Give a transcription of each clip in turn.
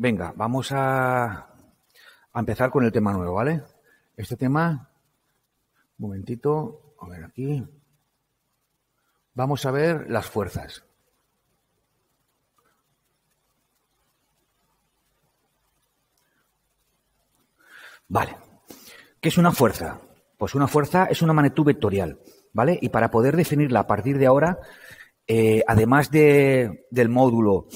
Venga, vamos a empezar con el tema nuevo, ¿vale? Este tema, un momentito, a ver aquí. Vamos a ver las fuerzas. Vale. ¿Qué es una fuerza? Pues una fuerza es una magnitud vectorial, ¿vale? Y para poder definirla a partir de ahora, además del módulo,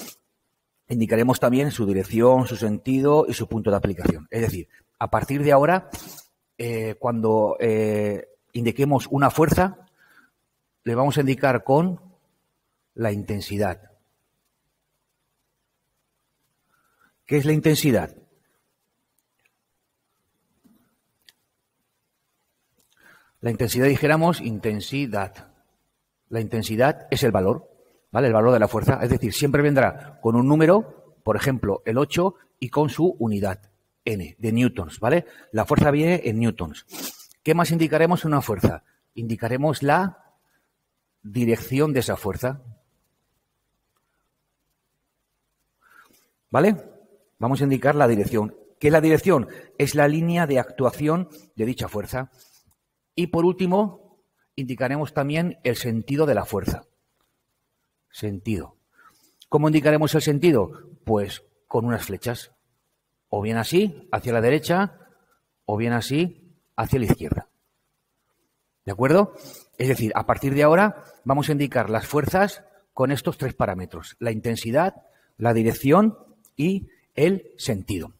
indicaremos también su dirección, su sentido y su punto de aplicación. Es decir, a partir de ahora, cuando indiquemos una fuerza, le vamos a indicar con la intensidad. ¿Qué es la intensidad? La intensidad, dijéramos, intensidad. La intensidad es el valor, ¿vale? El valor de la fuerza. Es decir, siempre vendrá con un número, por ejemplo, el 8, y con su unidad, N, de newtons, ¿vale? La fuerza viene en newtons. ¿Qué más indicaremos en una fuerza? Indicaremos la dirección de esa fuerza. ¿Vale? Vamos a indicar la dirección. ¿Qué es la dirección? Es la línea de actuación de dicha fuerza. Y por último, indicaremos también el sentido de la fuerza. Sentido. ¿Cómo indicaremos el sentido? Pues con unas flechas. O bien así, hacia la derecha, o bien así, hacia la izquierda. ¿De acuerdo? Es decir, a partir de ahora vamos a indicar las fuerzas con estos tres parámetros. La intensidad, la dirección y el sentido.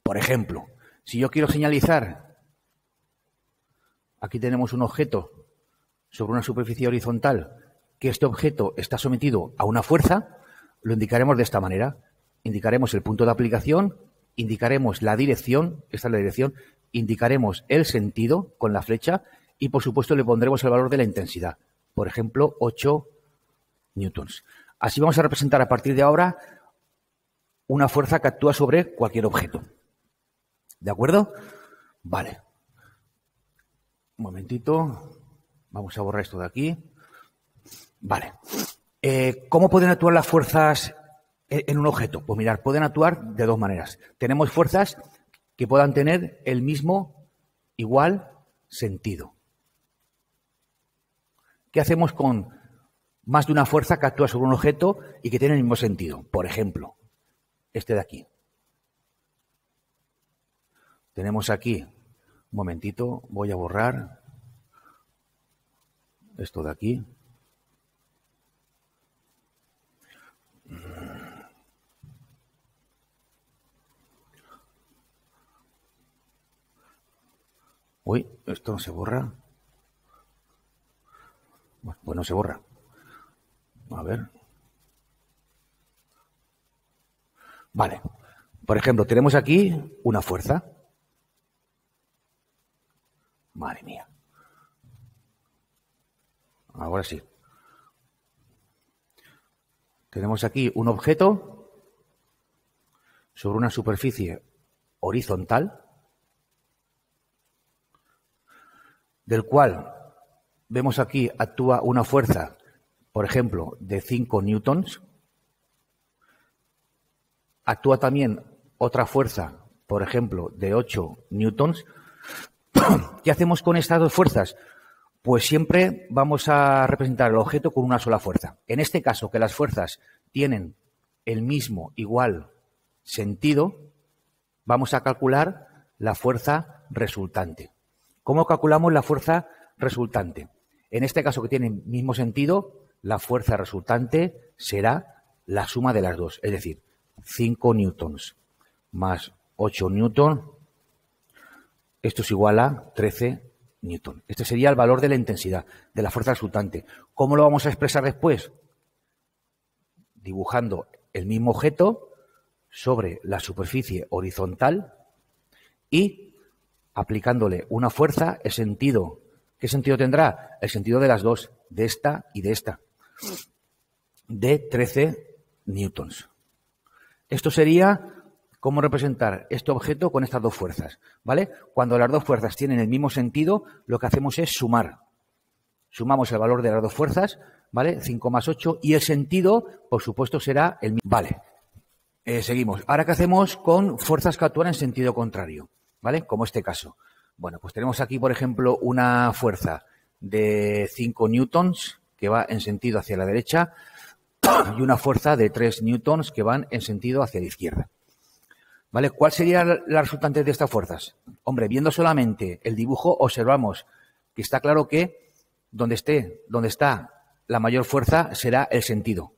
Por ejemplo, si yo quiero señalizar... Aquí tenemos un objeto sobre una superficie horizontal, que este objeto está sometido a una fuerza, lo indicaremos de esta manera. Indicaremos el punto de aplicación, indicaremos la dirección, esta es la dirección, indicaremos el sentido con la flecha y, por supuesto, le pondremos el valor de la intensidad. Por ejemplo, 8 newtons. Así vamos a representar a partir de ahora una fuerza que actúa sobre cualquier objeto. ¿De acuerdo? Vale. Un momentito, vamos a borrar esto de aquí. Vale. ¿Cómo pueden actuar las fuerzas en un objeto? Pues mirad, pueden actuar de dos maneras. Tenemos fuerzas que puedan tener el mismo, igual, sentido. ¿Qué hacemos con más de una fuerza que actúa sobre un objeto y que tiene el mismo sentido? Por ejemplo, este de aquí. Tenemos aquí... Un momentito, voy a borrar esto de aquí. Uy, esto no se borra. Bueno, pues no se borra. A ver. Vale. Por ejemplo, tenemos aquí una fuerza. Madre mía. Ahora sí. Tenemos aquí un objeto sobre una superficie horizontal, del cual vemos aquí actúa una fuerza, por ejemplo, de 5 newtons. Actúa también otra fuerza, por ejemplo, de 8 newtons. ¿Qué hacemos con estas dos fuerzas? Pues siempre vamos a representar el objeto con una sola fuerza. En este caso, que las fuerzas tienen el mismo, igual sentido, vamos a calcular la fuerza resultante. ¿Cómo calculamos la fuerza resultante? En este caso, que tiene el mismo sentido, la fuerza resultante será la suma de las dos. Es decir, 5 newtons más 8 newtons. Esto es igual a 13 newton. Este sería el valor de la intensidad, de la fuerza resultante. ¿Cómo lo vamos a expresar después? Dibujando el mismo objeto sobre la superficie horizontal y aplicándole una fuerza, el sentido. ¿Qué sentido tendrá? El sentido de las dos, de esta y de esta, de 13 newtons. Esto sería... ¿Cómo representar este objeto con estas dos fuerzas? ¿Vale? Cuando las dos fuerzas tienen el mismo sentido, lo que hacemos es sumar. Sumamos el valor de las dos fuerzas, ¿vale? 5 más 8, y el sentido, por supuesto, será el mismo. Vale. Seguimos. Ahora, ¿qué hacemos con fuerzas que actúan en sentido contrario? ¿Vale? Como este caso. Bueno, pues tenemos aquí, por ejemplo, una fuerza de 5 newtons que va en sentido hacia la derecha y una fuerza de 3 newtons que van en sentido hacia la izquierda. ¿Vale? ¿Cuál sería la resultante de estas fuerzas? Hombre, viendo solamente el dibujo, observamos que está claro que donde está la mayor fuerza será el sentido.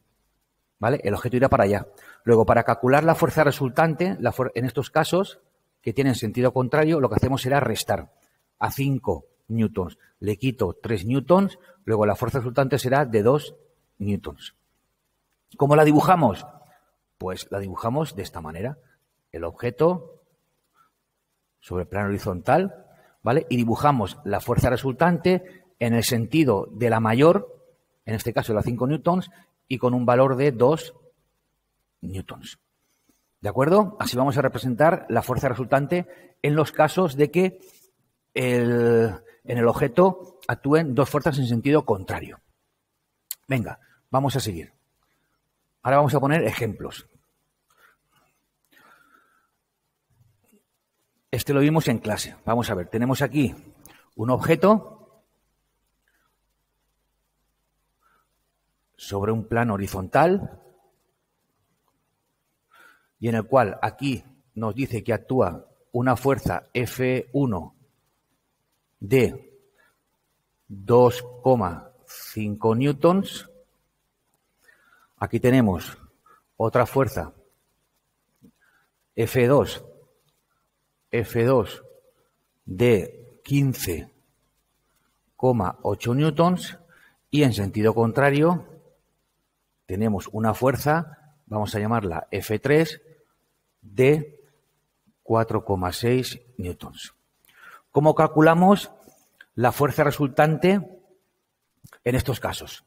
¿Vale? El objeto irá para allá. Luego, para calcular la fuerza resultante, en estos casos que tienen sentido contrario, lo que hacemos será restar. A 5 newtons le quito 3 newtons, luego la fuerza resultante será de 2 newtons. ¿Cómo la dibujamos? Pues la dibujamos de esta manera. El objeto sobre el plano horizontal, ¿vale? Y dibujamos la fuerza resultante en el sentido de la mayor, en este caso la 5 newtons, y con un valor de 2 newtons. ¿De acuerdo? Así vamos a representar la fuerza resultante en los casos de que en el objeto actúen dos fuerzas en sentido contrario. Venga, vamos a seguir. Ahora vamos a poner ejemplos. Este lo vimos en clase. Vamos a ver, tenemos aquí un objeto sobre un plano horizontal y en el cual aquí nos dice que actúa una fuerza F1 de 2,5 newtons. Aquí tenemos otra fuerza F2 de 15,8 newtons y en sentido contrario tenemos una fuerza, vamos a llamarla F3, de 4,6 newtons. ¿Cómo calculamos la fuerza resultante en estos casos?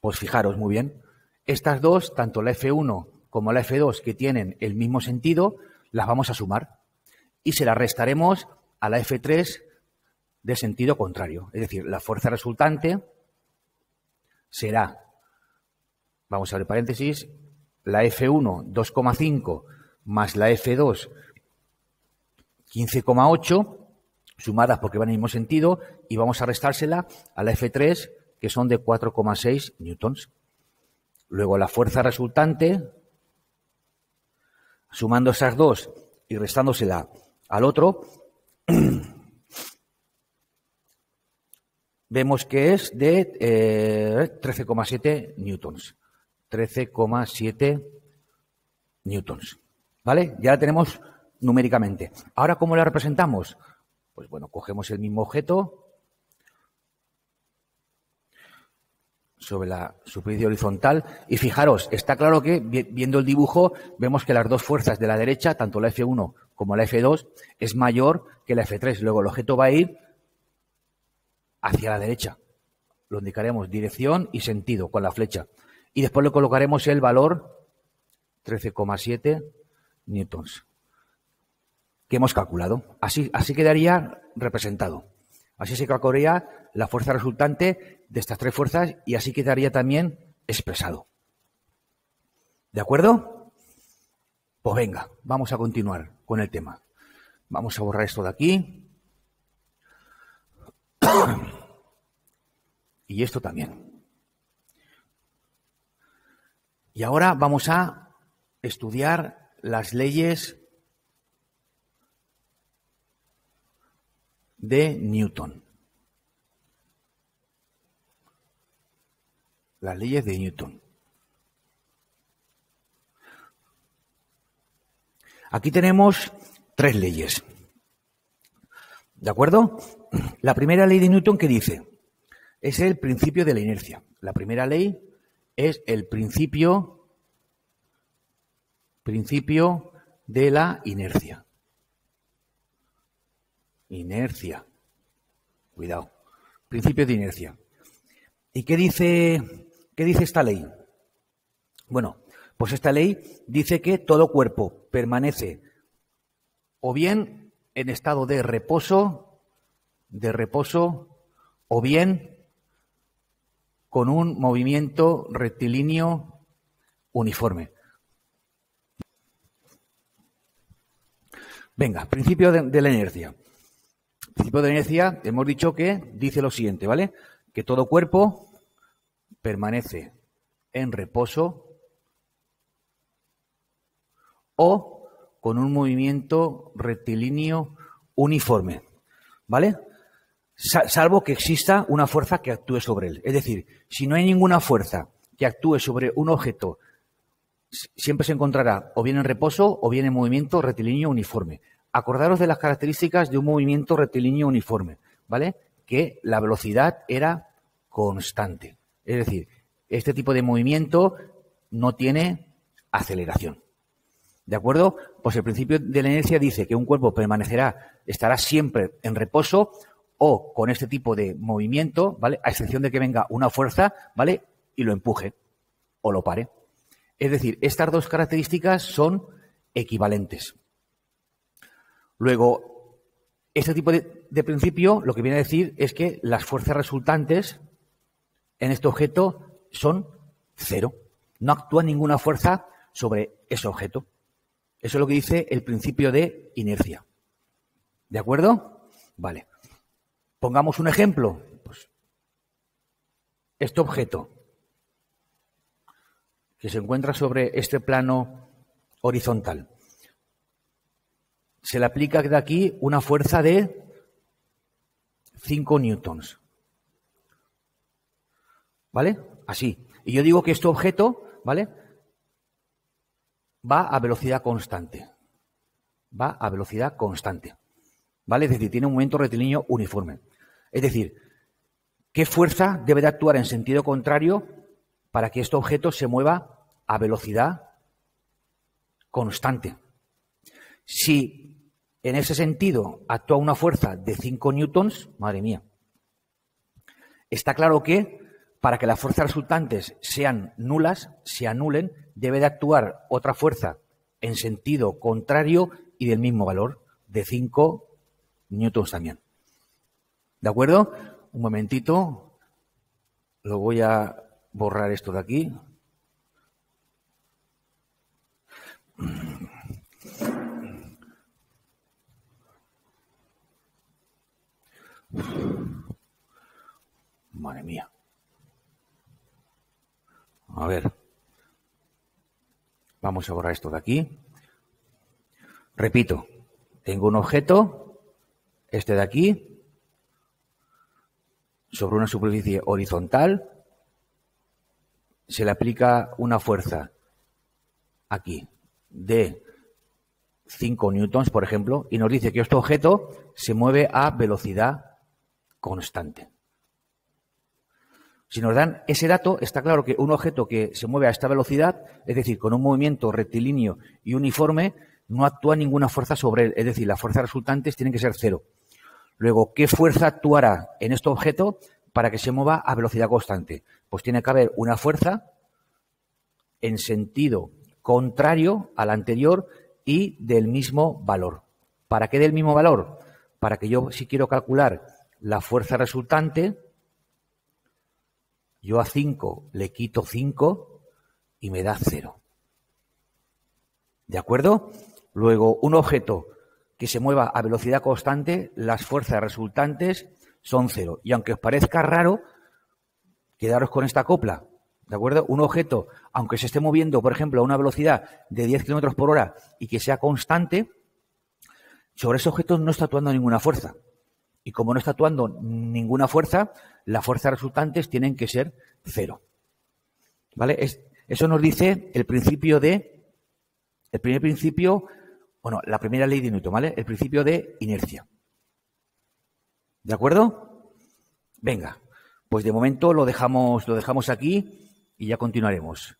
Pues fijaros muy bien, estas dos, tanto la F1 como la F2, que tienen el mismo sentido, las vamos a sumar y se las restaremos a la F3 de sentido contrario. Es decir, la fuerza resultante será, vamos a abrir paréntesis, la F1 2,5 más la F2 15,8 sumadas porque van en el mismo sentido y vamos a restársela a la F3 que son de 4,6 newtons. Luego la fuerza resultante, sumando esas dos y restándosela al otro, vemos que es de 13,7 newtons. 13,7 newtons. ¿Vale? Ya la tenemos numéricamente. Ahora, ¿cómo la representamos? Pues bueno, cogemos el mismo objeto sobre la superficie horizontal y fijaros, está claro que viendo el dibujo vemos que las dos fuerzas de la derecha, tanto la F1 como la F2, es mayor que la F3. Luego el objeto va a ir hacia la derecha. Lo indicaremos dirección y sentido con la flecha. Y después le colocaremos el valor 13,7 newtons que hemos calculado. Así quedaría representado. Así se calcularía la fuerza resultante de estas tres fuerzas y así quedaría también expresado. ¿De acuerdo? Pues venga, vamos a continuar con el tema. Vamos a borrar esto de aquí. Y esto también. Y ahora vamos a estudiar las leyes de Newton. Las leyes de Newton. Aquí tenemos tres leyes. ¿De acuerdo? La primera ley de Newton, ¿qué dice? Es el principio de la inercia. La primera ley es el principio de la inercia. Inercia. Cuidado. Principio de inercia. ¿Y qué dice esta ley? Bueno, pues esta ley dice que todo cuerpo permanece o bien en estado de reposo, o bien con un movimiento rectilíneo uniforme. Venga, principio de la inercia. Principio de la inercia, hemos dicho que dice lo siguiente, ¿vale? Que todo cuerpo permanece en reposo o con un movimiento rectilíneo uniforme, ¿vale? Salvo que exista una fuerza que actúe sobre él. Es decir, si no hay ninguna fuerza que actúe sobre un objeto, siempre se encontrará o bien en reposo o bien en movimiento rectilíneo uniforme. Acordaros de las características de un movimiento rectilíneo uniforme, ¿vale? Que la velocidad era constante. Es decir, este tipo de movimiento no tiene aceleración. ¿De acuerdo? Pues el principio de la inercia dice que un cuerpo estará siempre en reposo o con este tipo de movimiento, ¿vale? A excepción de que venga una fuerza, ¿vale? Y lo empuje o lo pare. Es decir, estas dos características son equivalentes. Luego, este tipo de principio lo que viene a decir es que las fuerzas resultantes en este objeto son cero. No actúa ninguna fuerza sobre ese objeto. Eso es lo que dice el principio de inercia. ¿De acuerdo? Vale. Pongamos un ejemplo. Pues, este objeto que se encuentra sobre este plano horizontal. Se le aplica de aquí una fuerza de 5 newtons. ¿Vale? Así. Y yo digo que este objeto, ¿vale? Va a velocidad constante. Va a velocidad constante. ¿Vale? Es decir, tiene un movimiento rectilíneo uniforme. Es decir, ¿qué fuerza debe de actuar en sentido contrario para que este objeto se mueva a velocidad constante? Si en ese sentido actúa una fuerza de 5 newtons, madre mía, está claro que para que las fuerzas resultantes sean nulas, se anulen, debe de actuar otra fuerza en sentido contrario y del mismo valor, de 5 newtons también. ¿De acuerdo? Un momentito, lo voy a borrar esto de aquí. Madre mía. A ver. Vamos a borrar esto de aquí. Repito, tengo un objeto, este de aquí, sobre una superficie horizontal. Se le aplica una fuerza aquí de 5 newtons, por ejemplo, y nos dice que este objeto se mueve a velocidad constante. Si nos dan ese dato, está claro que un objeto que se mueve a esta velocidad, es decir, con un movimiento rectilíneo y uniforme, no actúa ninguna fuerza sobre él. Es decir, las fuerzas resultantes tienen que ser cero. Luego, ¿qué fuerza actuará en este objeto para que se mueva a velocidad constante? Pues tiene que haber una fuerza en sentido contrario al anterior y del mismo valor. ¿Para qué del mismo valor? Para que yo, si quiero calcular la fuerza resultante, yo a 5 le quito 5 y me da 0. ¿De acuerdo? Luego, un objeto que se mueva a velocidad constante, las fuerzas resultantes son 0. Y aunque os parezca raro, quedaros con esta copla. ¿De acuerdo? Un objeto, aunque se esté moviendo, por ejemplo, a una velocidad de 10 kilómetros por hora y que sea constante, sobre ese objeto no está actuando ninguna fuerza. Y como no está actuando ninguna fuerza, las fuerzas resultantes tienen que ser 0. ¿Vale? Eso nos dice el primer principio, bueno, la primera ley de Newton, ¿vale? El principio de inercia. ¿De acuerdo? Venga, pues de momento lo dejamos aquí y ya continuaremos.